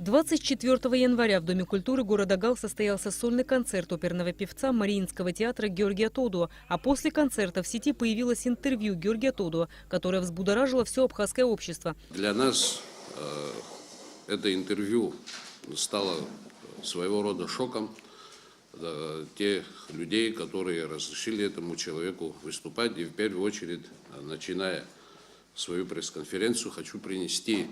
24 января в Доме культуры города Гал состоялся сольный концерт оперного певца Мариинского театра Георгия Тодуа. А после концерта в сети появилось интервью Георгия Тодуа, которое взбудоражило все абхазское общество. Для нас это интервью стало своего рода шоком. Тех людей, которые разрешили этому человеку выступать. И в первую очередь, начиная свою пресс-конференцию, хочу принести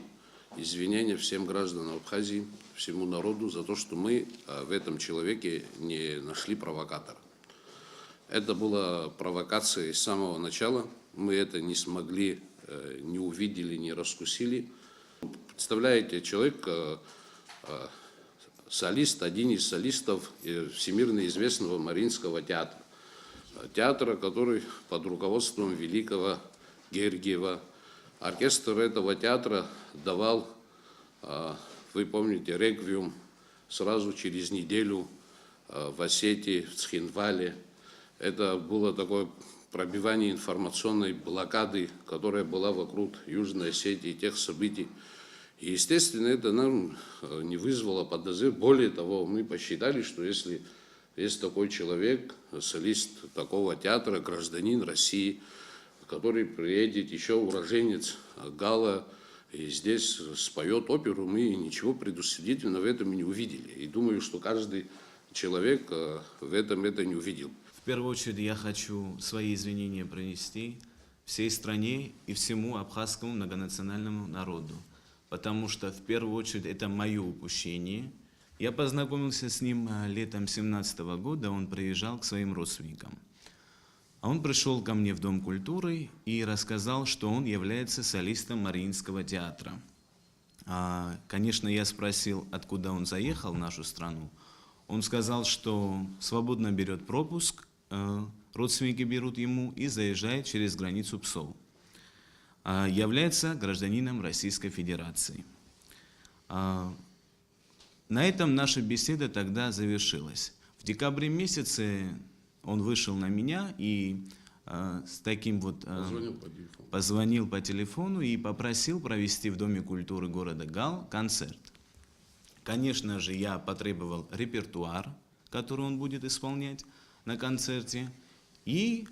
извинения всем гражданам Абхазии, всему народу за то, что мы в этом человеке не нашли провокатора. Это была провокация с самого начала. Мы это не смогли, не увидели, не раскусили. Представляете, человек, солист, один из солистов всемирно известного Мариинского театра. Театра, который под руководством великого Гергиева. Оркестр этого театра давал, вы помните, реквием сразу через неделю в Осетии, в Цхинвале. Это было такое пробивание информационной блокады, которая была вокруг Южной Осетии, тех событий. И, естественно, это нам не вызвало подозрения. Более того, мы посчитали, что если есть такой человек, солист такого театра, гражданин России, который приедет, еще уроженец Гала, и здесь споет оперу, мы ничего предусудительного в этом не увидели. И думаю, что каждый человек в этом это не увидел. В первую очередь я хочу свои извинения принести всей стране и всему абхазскому многонациональному народу, потому что в первую очередь это мое упущение. Я познакомился с ним летом 2017 года, он приезжал к своим родственникам. А он пришел ко мне в Дом культуры и рассказал, что он является солистом Мариинского театра. Конечно, я спросил, откуда он заехал в нашу страну. Он сказал, что свободно берет пропуск, родственники берут ему и заезжает через границу Псов. Является гражданином Российской Федерации. На этом наша беседа тогда завершилась. В декабре месяце он вышел на меня и с таким вот позвонил по телефону и попросил провести в Доме культуры города Гал концерт. Конечно же, я потребовал репертуар, который он будет исполнять на концерте, и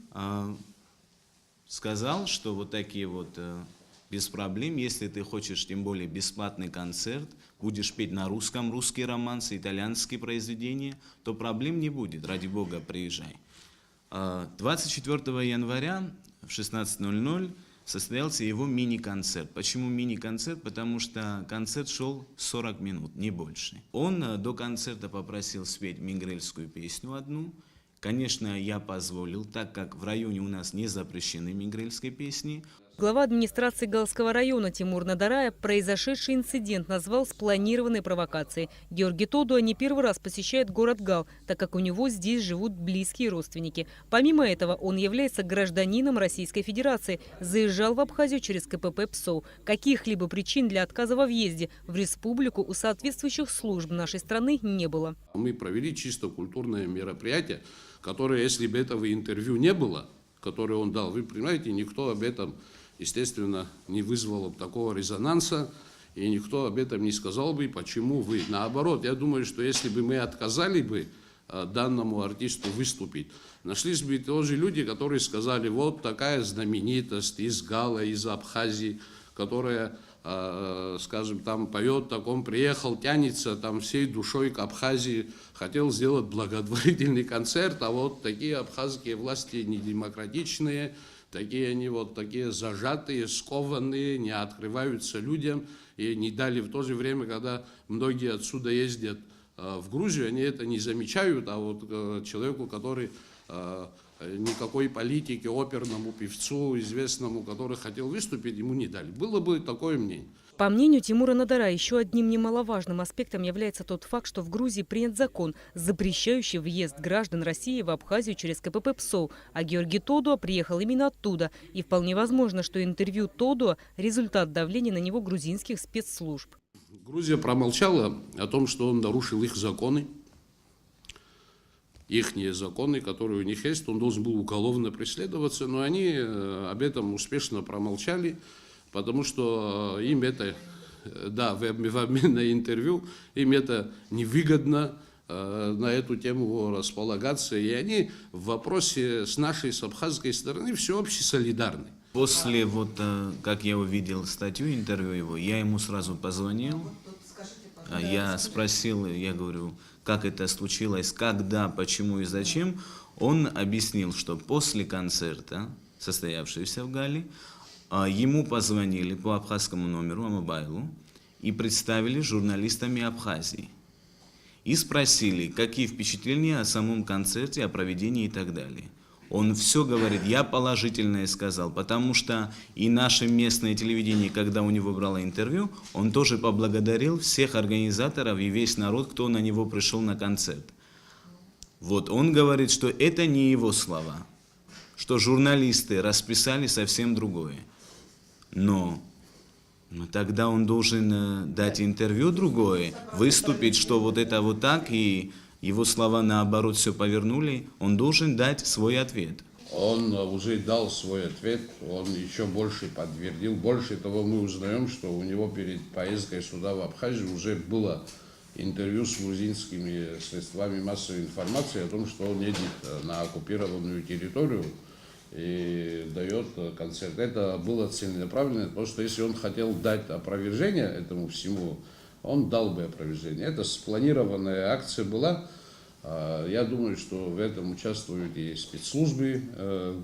сказал, что вот такие вот без проблем, если ты хочешь, тем более бесплатный концерт, будешь петь на русском, русские романсы, итальянские произведения, то проблем не будет, ради бога, приезжай. 24 января в 16:00 состоялся его мини-концерт. Почему мини-концерт? Потому что концерт шел 40 минут, не больше. Он до концерта попросил спеть мингрельскую песню одну. Конечно, я позволил, так как в районе у нас не запрещены мингрельские песни. Глава администрации Галского района Тимур Надараев произошедший инцидент назвал спланированной провокацией. Георгий Тодуа не первый раз посещает город Гал, так как у него здесь живут близкие родственники. Помимо этого, он является гражданином Российской Федерации, заезжал в Абхазию через КПП ПСО. Каких-либо причин для отказа во въезде в республику у соответствующих служб нашей страны не было. Мы провели чисто культурное мероприятие, которое, если бы этого интервью не было, которое он дал, вы понимаете, никто об этом, естественно, не вызвало такого резонанса, и никто об этом не сказал бы, почему вы. Наоборот, я думаю, что если бы мы отказали бы данному артисту выступить, нашлись бы тоже люди, которые сказали, вот такая знаменитость из Гала, из Абхазии, которая, скажем, там поет, так он приехал, тянется там всей душой к Абхазии, хотел сделать благотворительный концерт, а вот такие абхазские власти недемократичные, такие они вот такие зажатые, скованные, не открываются людям. И не дали в то же время, когда многие отсюда ездят в Грузию, они это не замечают, а вот человеку, который никакой политики, оперному певцу, известному, который хотел выступить, ему не дали. Было бы такое мнение. По мнению Тимура Надара, еще одним немаловажным аспектом является тот факт, что в Грузии принят закон, запрещающий въезд граждан России в Абхазию через КПП ПСО, а Георгий Тодуа приехал именно оттуда. И вполне возможно, что интервью Тодуа – результат давления на него грузинских спецслужб. Грузия промолчала о том, что он нарушил их законы. Ихние законы, которые у них есть, он должен был уголовно преследоваться, но они об этом успешно промолчали, потому что им это да, в обмен на интервью, им это невыгодно на эту тему располагаться, и они в вопросе с нашей, с абхазской стороны всеобще солидарны. После как я увидел статью, интервью его, я ему сразу позвонил, я спросил, я говорю, как это случилось, когда, почему и зачем. Он объяснил, что после концерта, состоявшегося в Галле, ему позвонили по абхазскому номеру, мобайлу, и представили журналистами Абхазии. И спросили, какие впечатления о самом концерте, о проведении и так далее. Он все говорит, я положительное сказал, потому что и наше местное телевидение, когда у него брало интервью, он тоже поблагодарил всех организаторов и весь народ, кто на него пришел на концерт. Вот он говорит, что это не его слова, что журналисты расписали совсем другое. Но тогда он должен дать интервью другое, выступить, что вот это вот так, и его слова наоборот все повернули, он должен дать свой ответ. Он уже дал свой ответ, он еще больше подтвердил. Больше того, мы узнаем, что у него перед поездкой сюда в Абхазию уже было интервью с грузинскими средствами массовой информации о том, что он едет на оккупированную территорию и дает концерт. Это было целенаправленно, потому что если он хотел дать опровержение этому всему, он дал бы опровержение. Это спланированная акция была. Я думаю, что в этом участвуют и спецслужбы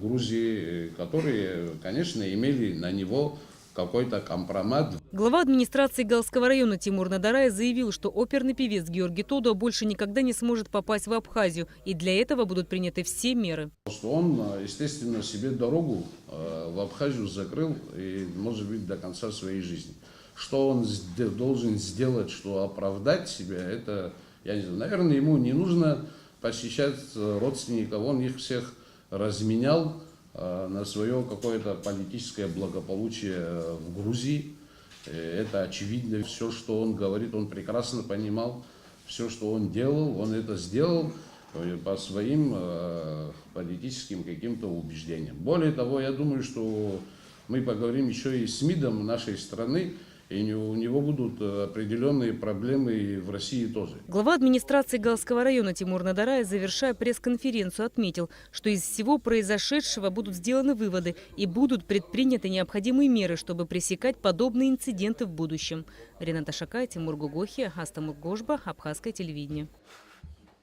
Грузии, которые, конечно, имели на него какой-то компромат. Глава администрации Галского района Тимур Надарай заявил, что оперный певец Георгий Тодо больше никогда не сможет попасть в Абхазию, и для этого будут приняты все меры. Что он, естественно, себе дорогу в Абхазию закрыл, и, может быть, до конца своей жизни. Что он должен сделать, что оправдать себя, это, я не знаю, наверное, ему не нужно посещать родственников, он их всех разменял на свое какое-то политическое благополучие в Грузии. Это очевидно. Все, что он говорит, он прекрасно понимал. Все, что он делал, он это сделал по своим политическим каким-то убеждениям. Более того, я думаю, что мы поговорим еще и с МИДом нашей страны, и у него будут определенные проблемы и в России тоже. Глава администрации Галского района Тимур Надарай, завершая пресс-конференцию, отметил, что из всего произошедшего будут сделаны выводы и будут предприняты необходимые меры, чтобы пресекать подобные инциденты в будущем. Рената Шакай, Тимур Гугохи, Астамур Гожба, Абхазское телевидение.